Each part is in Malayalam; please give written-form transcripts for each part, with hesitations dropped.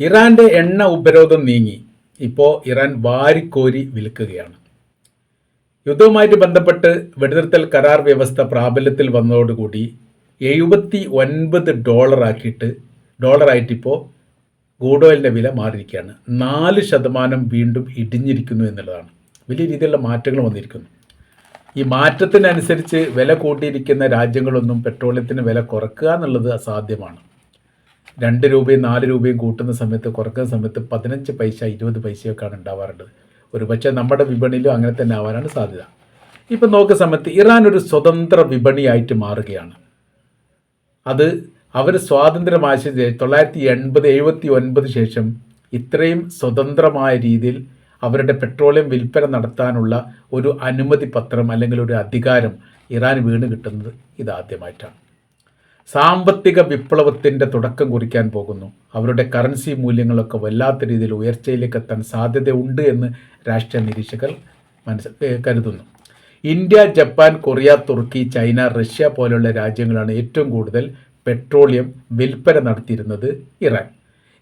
ഇറാന്റെ എണ്ണ ഉപരോധം നീങ്ങി. ഇപ്പോൾ ഇറാൻ വാരിക്കോരി വിൽക്കുകയാണ്. യുദ്ധവുമായിട്ട് ബന്ധപ്പെട്ട് വെടിനിർത്തൽ കരാർ വ്യവസ്ഥ പ്രാബല്യത്തിൽ വന്നതോടുകൂടി $79 ഡോളറായിട്ടിപ്പോൾ ക്രൂഡ് ഓയിലിൻ്റെ വില മാറിയിരിക്കുകയാണ്. 4% വീണ്ടും ഇടിഞ്ഞിരിക്കുന്നു എന്നുള്ളതാണ്. വലിയ രീതിയിലുള്ള മാറ്റങ്ങൾ വന്നിരിക്കുന്നു. ഈ മാറ്റത്തിനനുസരിച്ച് വില കൂട്ടിയിരിക്കുന്ന രാജ്യങ്ങളൊന്നും പെട്രോളിയത്തിന് വില കുറക്കുക എന്നുള്ളത് അസാധ്യമാണ്. 2 രൂപയും 4 രൂപയും കൂട്ടുന്ന സമയത്ത്, കുറക്കുന്ന സമയത്ത് 15 പൈസ 20 പൈസയൊക്കെയാണ് ഉണ്ടാവാറുള്ളത്. ഒരുപക്ഷെ നമ്മുടെ വിപണിയിലും അങ്ങനെ തന്നെ ആവാനാണ് സാധ്യത. ഇപ്പം നോക്കുന്ന സമയത്ത് ഇറാൻ ഒരു സ്വതന്ത്ര വിപണിയായിട്ട് മാറുകയാണ്. അത് അവർ സ്വാതന്ത്ര്യമായ 1979 ശേഷം ഇത്രയും സ്വതന്ത്രമായ രീതിയിൽ അവരുടെ പെട്രോളിയം വിൽപ്പന നടത്താനുള്ള ഒരു അനുമതി പത്രം അല്ലെങ്കിൽ ഒരു അധികാരം ഇറാൻ വീണ് കിട്ടുന്നത് ഇതാദ്യമായിട്ടാണ്. സാമ്പത്തിക വിപ്ലവത്തിൻ്റെ തുടക്കം കുറിക്കാൻ പോകുന്നു. അവരുടെ കറൻസി മൂല്യങ്ങളൊക്കെ വല്ലാത്ത രീതിയിൽ ഉയർച്ചയിലേക്ക് എത്താൻ സാധ്യതയുണ്ട് എന്ന് രാഷ്ട്രീയ നിരീക്ഷകർ കരുതുന്നു. ഇന്ത്യ, ജപ്പാൻ, കൊറിയ, തുർക്കി, ചൈന, റഷ്യ പോലുള്ള രാജ്യങ്ങളാണ് ഏറ്റവും കൂടുതൽ പെട്രോളിയം വിൽപ്പന നടത്തിയിരുന്നത് ഇറാൻ.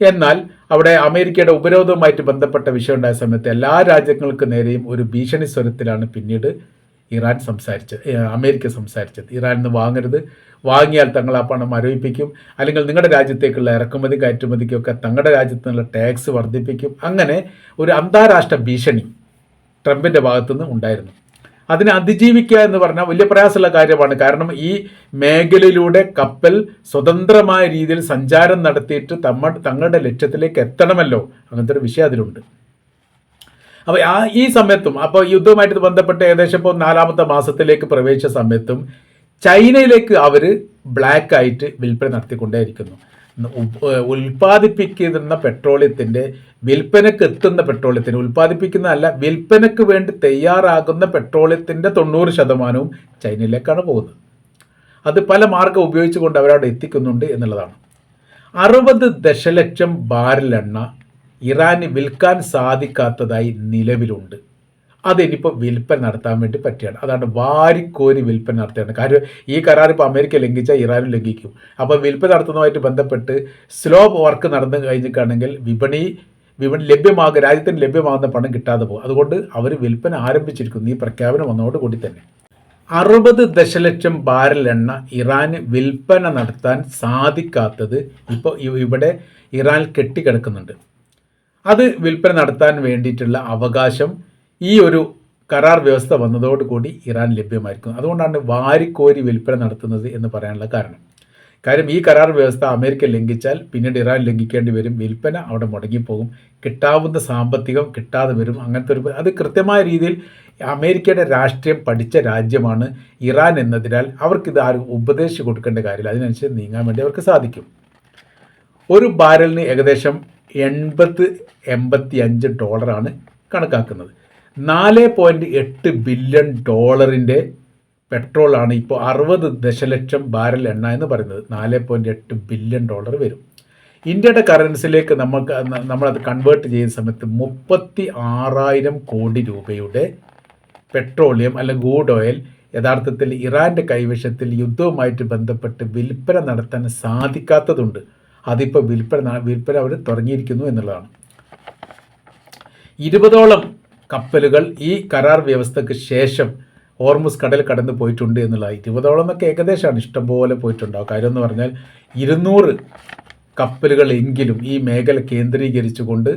എന്നാൽ അവിടെ അമേരിക്കയുടെ ഉപരോധവുമായിട്ട് ബന്ധപ്പെട്ട വിഷയം ഉണ്ടായ സമയത്ത് എല്ലാ രാജ്യങ്ങൾക്ക് നേരെയും ഒരു ഭീഷണി സ്വരത്തിലാണ് പിന്നീട് അമേരിക്ക സംസാരിച്ചത്. ഇറാനിൽ നിന്ന് വാങ്ങരുത്, വാങ്ങിയാൽ തങ്ങൾ ആ പണം മരവിപ്പിക്കും, അല്ലെങ്കിൽ നിങ്ങളുടെ രാജ്യത്തേക്കുള്ള ഇറക്കുമതി കയറ്റുമതിക്കൊക്കെ തങ്ങളുടെ രാജ്യത്തു നിന്നുള്ള ടാക്സ് വർദ്ധിപ്പിക്കും. അങ്ങനെ ഒരു അന്താരാഷ്ട്ര ഭീഷണി ട്രംപിൻ്റെ ഭാഗത്തുനിന്ന് ഉണ്ടായിരുന്നു. അതിനെ അതിജീവിക്കുക എന്ന് പറഞ്ഞാൽ വലിയ പ്രയാസമുള്ള കാര്യമാണ്. കാരണം ഈ മേഖലയിലൂടെ കപ്പൽ സ്വതന്ത്രമായ രീതിയിൽ സഞ്ചാരം നടത്തിയിട്ട് തങ്ങളുടെ ലക്ഷ്യത്തിലേക്ക് എത്തണമല്ലോ. അങ്ങനത്തെ ഒരു വിഷയം അതിലുണ്ട്. അപ്പോൾ ഈ സമയത്തും, അപ്പോൾ യുദ്ധവുമായിട്ട് ബന്ധപ്പെട്ട് ഏകദേശം ഇപ്പോൾ 4ാമത്തെ മാസത്തിലേക്ക് പ്രവേശിച്ച സമയത്തും ചൈനയിലേക്ക് അവർ ബ്ലാക്ക് ആയിട്ട് വിൽപ്പന നടത്തിക്കൊണ്ടേയിരിക്കുന്നു. ഉൽപ്പാദിപ്പിക്കുന്ന പെട്രോളിയത്തിൻ്റെ, വിൽപ്പനക്ക് എത്തുന്ന പെട്രോളിയത്തിന്, ഉൽപ്പാദിപ്പിക്കുന്നതല്ല വിൽപ്പനക്ക് വേണ്ടി തയ്യാറാകുന്ന പെട്രോളിയത്തിൻ്റെ 90% ചൈനയിലേക്കാണ് പോകുന്നത്. അത് പല മാർഗം ഉപയോഗിച്ചുകൊണ്ട് അവരവിടെ എത്തിക്കുന്നുണ്ട് എന്നുള്ളതാണ്. 60 ദശലക്ഷം ബാരൽ എണ്ണ ഇറാന് വിൽക്കാൻ സാധിക്കാത്തതായി നിലവിലുണ്ട്. അതിനിപ്പോൾ വിൽപ്പന നടത്താൻ വേണ്ടി പറ്റുകയാണ്. അതാണ് വാരിക്കോരി വിൽപ്പന നടത്തുകയാണ്. കാര്യം ഈ കരാർ ഇപ്പോൾ അമേരിക്ക ലംഘിച്ചാൽ ഇറാനും ലംഘിക്കും. അപ്പോൾ വിൽപ്പന നടത്തുന്നതുമായിട്ട് ബന്ധപ്പെട്ട് സ്ലോ വർക്ക് നടന്നു കഴിഞ്ഞിട്ടാണെങ്കിൽ വിപണി രാജ്യത്തിന് ലഭ്യമാകുന്ന പണം കിട്ടാതെ പോകും. അതുകൊണ്ട് അവർ വിൽപ്പന ആരംഭിച്ചിരിക്കുന്നു ഈ പ്രഖ്യാപനം വന്നതോടുകൂടി തന്നെ. 60 ദശലക്ഷം ബാരൽ എണ്ണ ഇറാന് വിൽപ്പന നടത്താൻ സാധിക്കാത്തത് ഇപ്പോൾ ഇവിടെ ഇറാനിൽ കെട്ടിക്കിടക്കുന്നുണ്ട്. അത് വിൽപ്പന നടത്താൻ വേണ്ടിയിട്ടുള്ള അവകാശം ഈ ഒരു കരാർ വ്യവസ്ഥ വന്നതോടുകൂടി ഇറാൻ ലഭ്യമായിരിക്കും. അതുകൊണ്ടാണ് വാരിക്കോരി വിൽപ്പന നടത്തുന്നത് എന്ന് പറയാനുള്ള കാര്യം ഈ കരാർ വ്യവസ്ഥ അമേരിക്ക ലംഘിച്ചാൽ പിന്നീട് ഇറാൻ ലംഘിക്കേണ്ടി വരും. വിൽപ്പന അവിടെ മുടങ്ങിപ്പോകും, കിട്ടാവുന്ന സാമ്പത്തികം കിട്ടാതെ വരും. അങ്ങനത്തെ അത് കൃത്യമായ രീതിയിൽ അമേരിക്കയുടെ രാഷ്ട്രീയം പഠിച്ച രാജ്യമാണ് ഇറാൻ എന്നതിനാൽ അവർക്കിത് ആരും ഉപദേശിച്ച് കൊടുക്കേണ്ട കാര്യമില്ല. അതിനനുസരിച്ച് നീങ്ങാൻ വേണ്ടി അവർക്ക് സാധിക്കും. ഒരു ബാരലിന് ഏകദേശം $80-85 കണക്കാക്കുന്നത്. $4.8 ബില്യൺ പെട്രോളാണ് ഇപ്പോൾ 60 ദശലക്ഷം ബാരൽ എണ്ണ എന്ന് പറയുന്നത്. $4.8 ബില്യൺ വരും. ഇന്ത്യയുടെ കറൻസിയിലേക്ക് നമ്മളത് കൺവേർട്ട് ചെയ്യുന്ന സമയത്ത് 36,000 കോടി രൂപയുടെ പെട്രോളിയം അല്ലെങ്കിൽ ക്രൂഡ് ഓയിൽ യഥാർത്ഥത്തിൽ ഇറാൻ്റെ കൈവശത്തിൽ യുദ്ധവുമായിട്ട് ബന്ധപ്പെട്ട് വിൽപ്പന നടത്താൻ സാധിക്കാത്തതുണ്ട്. അതിപ്പോൾ വിൽപ്പന അവർ തുടങ്ങിയിരിക്കുന്നു എന്നുള്ളതാണ്. 20ഓളം കപ്പലുകൾ ഈ കരാർ വ്യവസ്ഥയ്ക്ക് ശേഷം ഹോർമുസ് കടൽ കടന്നു പോയിട്ടുണ്ട് എന്നുള്ളത്. 20ഓളം എന്നൊക്കെ ഏകദേശമാണ്, ഇഷ്ടംപോലെ പോയിട്ടുണ്ടാവും. കാര്യം എന്ന് പറഞ്ഞാൽ 200 കപ്പലുകളെങ്കിലും ഈ മേഖല കേന്ദ്രീകരിച്ചുകൊണ്ട്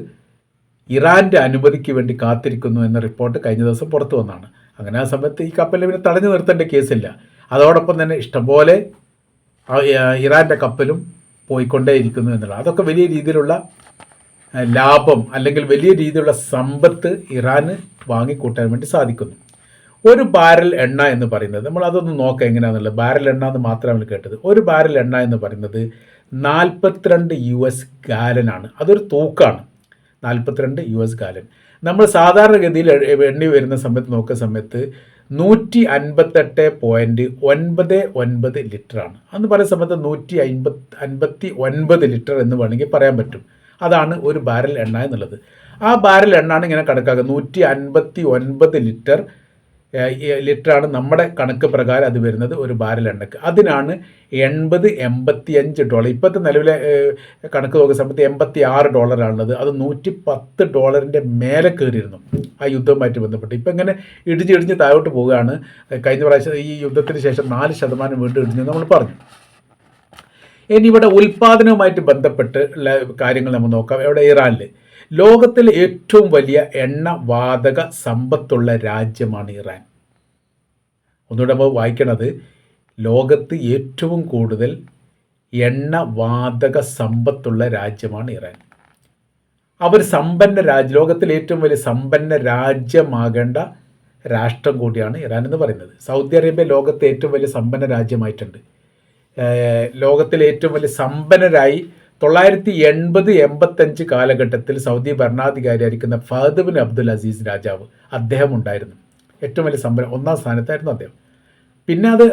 ഇറാൻ്റെ അനുമതിക്ക് വേണ്ടി കാത്തിരിക്കുന്നു എന്ന റിപ്പോർട്ട് കഴിഞ്ഞ ദിവസം പുറത്തു വന്നതാണ്. അങ്ങനെ ആ സമയത്ത് ഈ കപ്പലിനെ പിന്നെ തടഞ്ഞു നിർത്തേണ്ട കേസില്ല. അതോടൊപ്പം തന്നെ ഇഷ്ടംപോലെ ഇറാൻ്റെ കപ്പലും പോയിക്കൊണ്ടേയിരിക്കുന്നു എന്നുള്ളത്. അതൊക്കെ വലിയ രീതിയിലുള്ള ലാഭം അല്ലെങ്കിൽ വലിയ രീതിയിലുള്ള സമ്പത്ത് ഇറാന് വാങ്ങിക്കൂട്ടാൻ വേണ്ടി സാധിക്കുന്നു. ഒരു ബാരൽ എണ്ണ എന്ന് പറയുന്നത്, നമ്മൾ അതൊന്ന് നോക്കാം എങ്ങനെയാണെന്നുള്ളത്. ബാരൽ എണ്ണ എന്ന് മാത്രമാണ് കേട്ടത്. ഒരു ബാരൽ എണ്ണ എന്ന് പറയുന്നത് 42 US ഗാലനാണ്. അതൊരു തൂക്കാണ്, 42 US ഗാലൻ. നമ്മൾ സാധാരണഗതിയിൽ എണ്ണ വരുന്ന സമയത്ത് നോക്കുന്ന സമയത്ത് 158.99 ലിറ്ററാണ്. അന്ന് പറയുന്ന സമയത്ത് 159 ലിറ്റർ എന്ന് വേണമെങ്കിൽ പറയാൻ പറ്റും. അതാണ് ഒരു ബാരൽ എണ്ണ എന്നുള്ളത്. ആ ബാരൽ എണ്ണാണ് ഇങ്ങനെ കണക്കാക്കുക. 159 ലിറ്റർ ലിറ്ററാണ് നമ്മുടെ കണക്ക് പ്രകാരം അത് വരുന്നത് ഒരു ബാരൽ എണ്ണയ്ക്ക്. അതിനാണ് $80-85. ഇപ്പോഴത്തെ നിലവിലെ കണക്ക് നോക്കുന്ന സമയത്ത് $86 അത് $110 മേലെ കയറിയിരുന്നു ആ യുദ്ധവുമായിട്ട് ബന്ധപ്പെട്ട്. ഇപ്പം ഇങ്ങനെ ഇടിഞ്ഞ് താഴോട്ട് പോവുകയാണ്. കഴിഞ്ഞ പ്രാവശ്യം ഈ യുദ്ധത്തിന് ശേഷം 4% വീണ്ടും ഇടിഞ്ഞു നമ്മൾ പറഞ്ഞു. ഇനി ഇവിടെ ഉൽപ്പാദനവുമായിട്ട് ബന്ധപ്പെട്ട് ഉള്ള കാര്യങ്ങൾ നമ്മൾ നോക്കാം. ഇവിടെ ഇറാനിൽ ലോകത്തിലെ ഏറ്റവും വലിയ എണ്ണവാതക സമ്പത്തുള്ള രാജ്യമാണ് ഇറാൻ. ഒന്നുകൂടെ നമ്മൾ വായിക്കണത്, ലോകത്ത് ഏറ്റവും കൂടുതൽ എണ്ണവാതക സമ്പത്തുള്ള രാജ്യമാണ് ഇറാൻ. അവർ ലോകത്തിലെ ഏറ്റവും വലിയ സമ്പന്ന രാജ്യമാകേണ്ട രാഷ്ട്രം കൂടിയാണ് ഇറാൻ എന്ന് പറയുന്നത്. സൗദി അറേബ്യ ലോകത്തെ ഏറ്റവും വലിയ സമ്പന്ന രാജ്യമായിട്ടുണ്ട്. ലോകത്തിലെ ഏറ്റവും വലിയ സമ്പന്നരായി 1980-85 കാലഘട്ടത്തിൽ സൗദി ഭരണാധികാരിയായിരിക്കുന്ന ഫഹദ് ബിൻ അബ്ദുൽ അസീസ് രാജാവ് അദ്ദേഹം ഉണ്ടായിരുന്നു. ഏറ്റവും വലിയ ഒന്നാം സ്ഥാനത്തായിരുന്നു അദ്ദേഹം. പിന്നെ അത്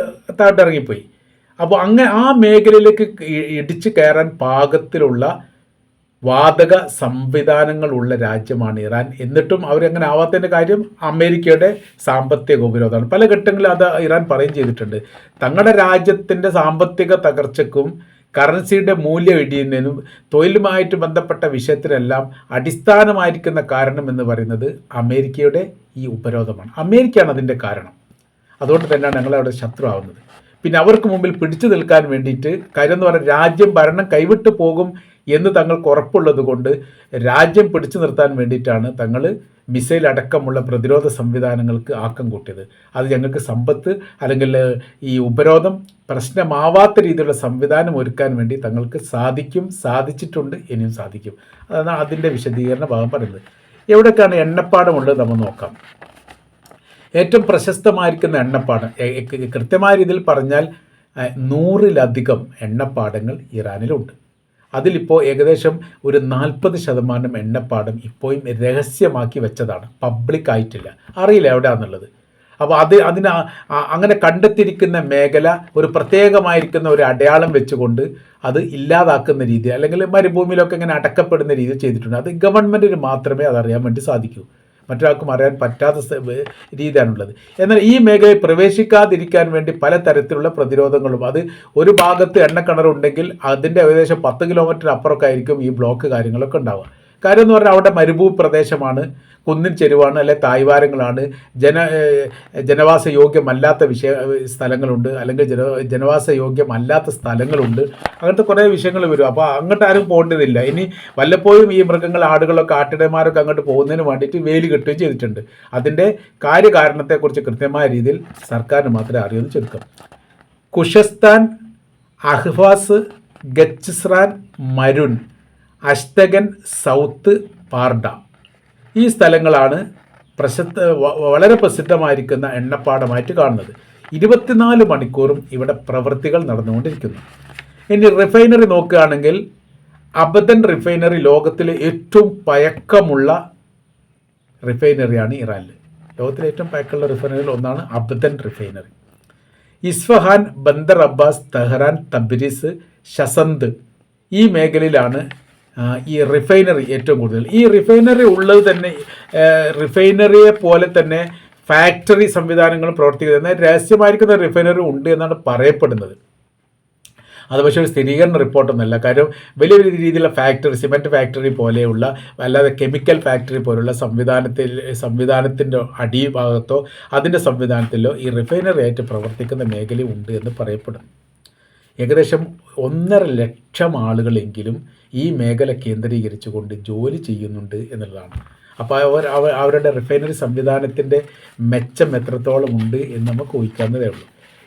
താഴ്ത്തിറങ്ങിപ്പോയി. അപ്പോൾ അങ്ങനെ ആ മേഖലയിലേക്ക് ഇടിച്ചു കയറാൻ പാകത്തിലുള്ള വാതക സംവിധാനങ്ങളുള്ള രാജ്യമാണ് ഇറാൻ. എന്നിട്ടും അവരങ്ങനെ ആവാത്തതിൻ്റെ കാര്യം അമേരിക്കയുടെ സാമ്പത്തിക ഉപരോധമാണ്. പല ഘട്ടങ്ങളിൽ അത് ഇറാൻ പറയുകയും ചെയ്തിട്ടുണ്ട്. തങ്ങളുടെ രാജ്യത്തിൻ്റെ സാമ്പത്തിക തകർച്ചയ്ക്കും കറൻസിയുടെ മൂല്യം ഇടിയുന്നതിനും തൊഴിലുമായിട്ട് ബന്ധപ്പെട്ട വിഷയത്തിനെല്ലാം അടിസ്ഥാനമായിരിക്കുന്ന കാരണം എന്ന് പറയുന്നത് അമേരിക്കയുടെ ഈ ഉപരോധമാണ്. അമേരിക്കയാണ് അതിൻ്റെ കാരണം. അതുകൊണ്ട് തന്നെയാണ് ഞങ്ങളവിടെ ശത്രു ആവുന്നത്. പിന്നെ അവർക്ക് മുമ്പിൽ പിടിച്ചു നിൽക്കാൻ വേണ്ടിയിട്ട് കാര്യം എന്ന് പറഞ്ഞാൽ രാജ്യം ഭരണം കൈവിട്ടു പോകും എന്ന് തങ്ങൾക്ക് ഉറപ്പുള്ളത് കൊണ്ട് രാജ്യം പിടിച്ചു നിർത്താൻ വേണ്ടിയിട്ടാണ് തങ്ങൾ മിസൈൽ അടക്കമുള്ള പ്രതിരോധ സംവിധാനങ്ങൾക്ക് ആക്കം കൂട്ടിയത്. അത് ഞങ്ങൾക്ക് സമ്പത്ത് അല്ലെങ്കിൽ ഈ ഉപരോധം പ്രശ്നമാവാത്ത രീതിയിലുള്ള സംവിധാനം ഒരുക്കാൻ വേണ്ടി തങ്ങൾക്ക് സാധിച്ചിട്ടുണ്ട്, ഇനിയും സാധിക്കും. അതാണ് അതിൻ്റെ വിശദീകരണ ഭാഗം പറയുന്നത്. എവിടേക്കാണ് എണ്ണപ്പാടമുള്ളത് നമ്മൾ നോക്കാം. ഏറ്റവും പ്രശസ്തമായിരിക്കുന്ന എണ്ണപ്പാടം കൃത്യമായ രീതിയിൽ പറഞ്ഞാൽ 100-ലധികം എണ്ണപ്പാടങ്ങൾ ഇറാനിലുണ്ട്. അതിലിപ്പോൾ ഏകദേശം ഒരു 40% എണ്ണപ്പാടം ഇപ്പോഴും രഹസ്യമാക്കി വെച്ചതാണ്, പബ്ലിക്കായിട്ടില്ല, അറിയില്ല എവിടെയാണെന്നുള്ളത്. അപ്പോൾ അങ്ങനെ കണ്ടെത്തിയിരിക്കുന്ന മേഖല ഒരു പ്രത്യേകമായിരിക്കുന്ന ഒരു അടയാളം വെച്ചുകൊണ്ട് അത് ഇല്ലാതാക്കുന്ന രീതി അല്ലെങ്കിൽ മരുഭൂമിയിലൊക്കെ ഇങ്ങനെ അടക്കപ്പെടുന്ന രീതി ചെയ്തിട്ടുണ്ട്. അത് ഗവൺമെൻറ്റിന് മാത്രമേ അതറിയാൻ വേണ്ടി സാധിക്കൂ, മറ്റൊരാൾക്കും അറിയാൻ പറ്റാത്ത രീതിയാണുള്ളത്. എന്നാൽ ഈ മേഖലയിൽ പ്രവേശിക്കാതിരിക്കാൻ വേണ്ടി പലതരത്തിലുള്ള പ്രതിരോധങ്ങളും, അത് ഒരു ഭാഗത്ത് എണ്ണക്കിണറുണ്ടെങ്കിൽ അതിൻ്റെ ഏകദേശം 10 കിലോമീറ്റർ അപ്പുറമൊക്കെ ആയിരിക്കും ഈ ബ്ലോക്ക് കാര്യങ്ങളൊക്കെ ഉണ്ടാവുക. കാര്യം എന്ന് പറഞ്ഞാൽ അവിടെ മരുഭൂമി പ്രദേശമാണ്, കുന്നിൻ ചെരുവാണ്, അല്ലെ തായ്വാരങ്ങളാണ്, ജനവാസ യോഗ്യമല്ലാത്ത സ്ഥലങ്ങളുണ്ട്, അല്ലെങ്കിൽ ജനവാസ യോഗ്യമല്ലാത്ത സ്ഥലങ്ങളുണ്ട്. അങ്ങനത്തെ കുറേ വിഷയങ്ങൾ വരും. അപ്പോൾ അങ്ങോട്ട് ആരും പോകേണ്ടതില്ല. ഇനി വല്ലപ്പോഴും ഈ മൃഗങ്ങൾ, ആടുകളൊക്കെ, ആട്ടിടയന്മാരൊക്കെ അങ്ങോട്ട് പോകുന്നതിന് വേണ്ടിയിട്ട് വേലി കെട്ടുകയും ചെയ്തിട്ടുണ്ട്. അതിൻ്റെ കാര്യകാരണത്തെക്കുറിച്ച് കൃത്യമായ രീതിയിൽ സർക്കാരിന് മാത്രമേ അറിയുമെന്ന് ചുരുക്കം. കുഷസ്ഥാൻ, അഹ്വാസ്, ഗച്ച്സ്രാൻ, മരുൻ, അഷ്തഗൻ, സൗത്ത് പാർഡ, ഈ സ്ഥലങ്ങളാണ് വളരെ പ്രസിദ്ധമായിരിക്കുന്ന എണ്ണപ്പാടമായിട്ട് കാണുന്നത്. 24 മണിക്കൂറും ഇവിടെ പ്രവൃത്തികൾ നടന്നുകൊണ്ടിരിക്കുന്നു. ഇനി റിഫൈനറി നോക്കുകയാണെങ്കിൽ അബദൻ റിഫൈനറി ലോകത്തിലെ ഏറ്റവും പഴക്കമുള്ള റിഫൈനറിയാണ് ഇറാനിൽ. ലോകത്തിലെ ഏറ്റവും പഴക്കമുള്ള റിഫൈനറിയിൽ ഒന്നാണ് Abadan refinery. Isfahan, Bandar Abbas, Tehran, Tabriz, ഷസന്ത്, ഈ മേഖലയിലാണ് ഈ റിഫൈനറി ഏറ്റവും കൂടുതൽ. ഈ റിഫൈനറി ഉള്ളത് തന്നെ റിഫൈനറിയെ പോലെ തന്നെ ഫാക്ടറി സംവിധാനങ്ങളും പ്രവർത്തിക്കുന്നത് രഹസ്യമായിരിക്കുന്ന റിഫൈനറി ഉണ്ട് എന്നാണ് പറയപ്പെടുന്നത്. അത് പക്ഷേ ഒരു സ്ഥിരീകരണ റിപ്പോർട്ടൊന്നുമല്ല. കാര്യം വലിയ രീതിയിലുള്ള ഫാക്ടറി, സിമെൻറ്റ് ഫാക്ടറി പോലെയുള്ള, അല്ലാതെ കെമിക്കൽ ഫാക്ടറി പോലുള്ള സംവിധാനത്തിൻ്റെ അടിഭാഗത്തോ അതിൻ്റെ സംവിധാനത്തിലോ ഈ റിഫൈനറി ആയിട്ട് പ്രവർത്തിക്കുന്ന മേഖല ഉണ്ട് എന്ന് പറയപ്പെടുന്നു. ഏകദേശം 1.5 ലക്ഷം ആളുകളെങ്കിലും ഈ മേഖല കേന്ദ്രീകരിച്ചുകൊണ്ട് ജോലി ചെയ്യുന്നുണ്ട് എന്നുള്ളതാണ്. അപ്പോൾ അവരുടെ റിഫൈനറി സംവിധാനത്തിൻ്റെ മെച്ചം എത്രത്തോളം ഉണ്ട് എന്ന് നമുക്ക് ഊഹിക്കാവുന്നതേ ഉള്ളൂ.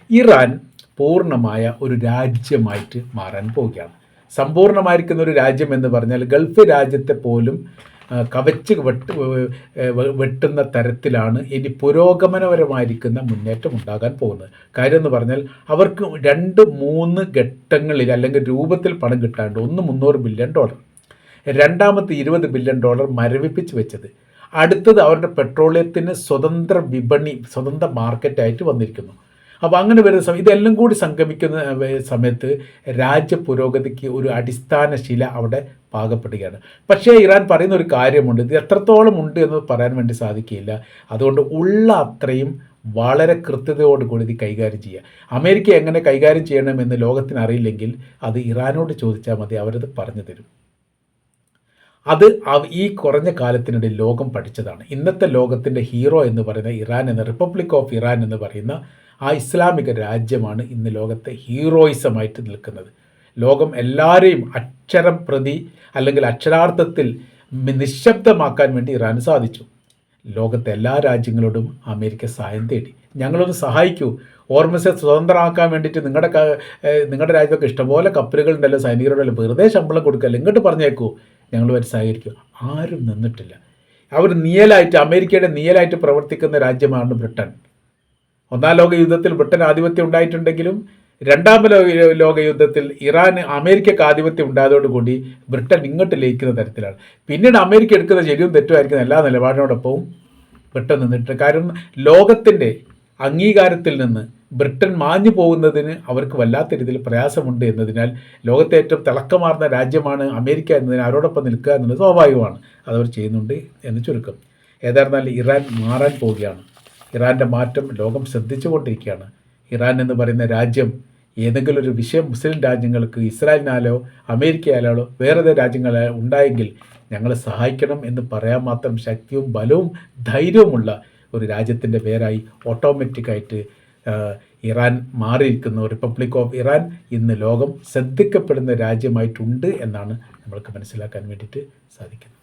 ഇറാൻ പൂർണ്ണമായ ഒരു രാജ്യമായിട്ട് മാറാൻ പോവുകയാണ്. സമ്പൂർണ്ണമായിരിക്കുന്ന ഒരു രാജ്യം എന്ന് പറഞ്ഞാൽ ഗൾഫ് രാജ്യത്തെ പോലും കവച്ച് വെട്ടുന്ന തരത്തിലാണ് ഇനി പുരോഗമനപരമായിരിക്കുന്ന മുന്നേറ്റം ഉണ്ടാകാൻ പോകുന്നത്. കാര്യം എന്ന് പറഞ്ഞാൽ അവർക്ക് 2-3 ഘട്ടങ്ങളിൽ അല്ലെങ്കിൽ രൂപത്തിൽ പണം കിട്ടാണ്ട്. ഒന്ന് $300 ബില്യൺ, രണ്ടാമത്തെ $20 ബില്യൺ മരവിപ്പിച്ച് വെച്ചത്. അടുത്തത് അവരുടെ പെട്രോളിയത്തിന് സ്വതന്ത്ര വിപണി, സ്വതന്ത്ര മാർക്കറ്റായിട്ട് വന്നിരിക്കുന്നു. അപ്പോൾ അങ്ങനെ വരുന്ന ഇതെല്ലാം കൂടി സംഗമിക്കുന്ന സമയത്ത് രാജ്യ പുരോഗതിക്ക് ഒരു അടിസ്ഥാന ശില അവിടെ പാകപ്പെടുകയാണ്. പക്ഷേ ഇറാൻ പറയുന്ന ഒരു കാര്യമുണ്ട്, ഇത് എത്രത്തോളം ഉണ്ട് എന്ന് പറയാൻ വേണ്ടി സാധിക്കില്ല. അതുകൊണ്ട് ഉള്ള അത്രയും വളരെ കൃത്യതയോടുകൂടി ഇത് കൈകാര്യം ചെയ്യുക. അമേരിക്ക എങ്ങനെ കൈകാര്യം ചെയ്യണമെന്ന് ലോകത്തിന് അറിയില്ലെങ്കിൽ അത് ഇറാനോട് ചോദിച്ചാൽ മതി, അവരത് പറഞ്ഞു തരും. അത് ഈ കുറഞ്ഞ കാലത്തിനിടയിൽ ലോകം പഠിച്ചതാണ്. ഇന്നത്തെ ലോകത്തിൻ്റെ ഹീറോ എന്ന് പറയുന്ന ഇറാൻ എന്ന റിപ്പബ്ലിക് ഓഫ് ഇറാൻ എന്ന് പറയുന്ന ആ ഇസ്ലാമിക രാജ്യമാണ് ഇന്ന് ലോകത്തെ ഹീറോയിസമായിട്ട് നിൽക്കുന്നത്. ലോകം എല്ലാവരെയും അക്ഷരം പ്രതി അല്ലെങ്കിൽ അക്ഷരാർത്ഥത്തിൽ നിശബ്ദമാക്കാൻ വേണ്ടി ഇറാന് സാധിച്ചു. ലോകത്തെ എല്ലാ രാജ്യങ്ങളോടും അമേരിക്ക സഹായം തേടി, ഞങ്ങളൊന്ന് സഹായിക്കൂ, ഓർമ്മസെ സ്വതന്ത്രമാക്കാൻ വേണ്ടിയിട്ട് നിങ്ങളുടെ രാജ്യമൊക്കെ ഇഷ്ടംപോലെ കപ്പലുകളുണ്ടല്ലോ, സൈനികരുണ്ടല്ലോ, വെറുതെ ശമ്പളം കൊടുക്കല്ലോ, ഇങ്ങോട്ട് പറഞ്ഞേക്കൂ, ഞങ്ങളുമായിട്ട് സഹകരിക്കും. ആരും നിന്നിട്ടില്ല. അവർ അമേരിക്കയുടെ നിഴലായിട്ട് പ്രവർത്തിക്കുന്ന രാജ്യമാണ് ബ്രിട്ടൻ. ഒന്നാം ലോക യുദ്ധത്തിൽ ബ്രിട്ടൻ ആധിപത്യം ഉണ്ടായിട്ടുണ്ടെങ്കിലും രണ്ടാം ലോക യുദ്ധത്തിൽ അമേരിക്കക്ക് ആധിപത്യം ഉണ്ടായതോടുകൂടി ബ്രിട്ടൻ ഇങ്ങോട്ട് ലയിക്കുന്ന തരത്തിലാണ്. പിന്നീട് അമേരിക്ക എടുക്കുന്ന ശരിയും തെറ്റുമായിരിക്കുന്ന എല്ലാ നിലപാടിനോടൊപ്പവും ബ്രിട്ടൻ നിന്നിട്ട്. കാരണം ലോകത്തിൻ്റെ അംഗീകാരത്തിൽ നിന്ന് ബ്രിട്ടൻ മാഞ്ഞു പോകുന്നതിന് അവർക്ക് വല്ലാത്ത രീതിയിൽ പ്രയാസമുണ്ട് എന്നതിനാൽ ലോകത്തെ ഏറ്റവും തിളക്കമാർന്ന രാജ്യമാണ് അമേരിക്ക എന്നതിന് അവരോടൊപ്പം നിൽക്കുക എന്നുള്ളത് സ്വാഭാവികമാണ്. അതവർ ചെയ്യുന്നുണ്ട് എന്ന് ചുരുക്കം. ഏതായിരുന്നാലും ഇറാൻ മാറാൻ പോവുകയാണ്. ഇറാൻ്റെ മാറ്റം ലോകം ശ്രദ്ധിച്ചുകൊണ്ടിരിക്കുകയാണ്. ഇറാൻ എന്ന് പറയുന്ന രാജ്യം ഏതെങ്കിലും ഒരു വിഷയം മുസ്ലിം രാജ്യങ്ങൾക്ക്, ഇസ്രായേലിനാലോ അമേരിക്കയാലോ വേറെ രാജ്യങ്ങളെ ഉണ്ടായെങ്കിൽ ഞങ്ങളെ സഹായിക്കണം എന്ന് പറയാൻ മാത്രം ശക്തിയും ബലവും ധൈര്യവുമുള്ള ഒരു രാജ്യത്തിൻ്റെ പേരായി ഓട്ടോമാറ്റിക്കായിട്ട് ഇറാൻ മാറിയിരിക്കുന്നു. റിപ്പബ്ലിക് ഓഫ് ഇറാൻ ഇന്ന് ലോകം ശ്രദ്ധിക്കപ്പെടുന്ന രാജ്യമായിട്ടുണ്ട് എന്നാണ് നമ്മൾക്ക് മനസ്സിലാക്കാൻ വേണ്ടിയിട്ട് സാധിക്കുന്നത്.